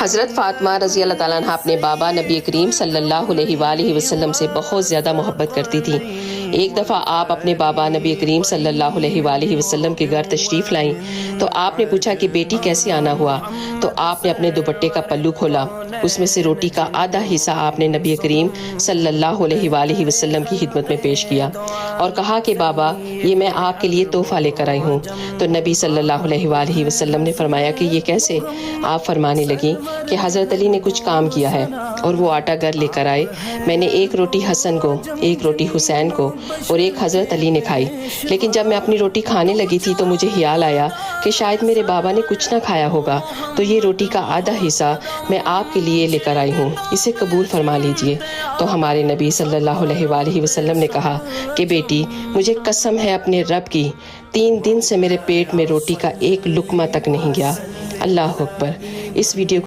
حضرت فاطمہ رضی اللہ تعالیٰ عنہ اپنے بابا نبی کریم صلی اللہ علیہ وآلہ وسلم سے بہت زیادہ محبت کرتی تھیں۔ ایک دفعہ آپ اپنے بابا نبی کریم صلی اللہ علیہ وآلہ وسلم کے گھر تشریف لائیں تو آپ نے پوچھا کہ بیٹی کیسے آنا ہوا؟ تو آپ نے اپنے دوپٹے کا پلو کھولا، اس میں سے روٹی کا آدھا حصہ آپ نے نبی کریم صلی اللہ علیہ وآلہ وسلم کی خدمت میں پیش کیا اور کہا کہ بابا یہ میں آپ کے لیے تحفہ لے کر آئی ہوں۔ تو نبی صلی اللہ علیہ وآلہ وسلم نے فرمایا کہ یہ کیسے؟ آپ فرمانے لگیں کہ حضرت علی نے کچھ کام کیا ہے اور وہ آٹا گھر لے کر آئے، میں نے ایک روٹی حسن کو، ایک روٹی حسین کو اور ایک حضرت علی نے کھائی، لیکن جب میں اپنی روٹی کھانے لگی تھی تو مجھے خیال آیا کہ شاید میرے بابا نے کچھ نہ کھایا ہوگا، تو یہ روٹی کا آدھا حصہ میں آپ کے لیے لے کر آئی ہوں، اسے قبول فرما لیجئے۔ تو ہمارے نبی صلی اللہ علیہ وآلہ وسلم نے کہا کہ بیٹی مجھے قسم ہے اپنے رب کی، 3 دن سے میرے پیٹ میں روٹی کا ایک لقمہ تک نہیں گیا۔ اللہ اکبر۔ اس ویڈیو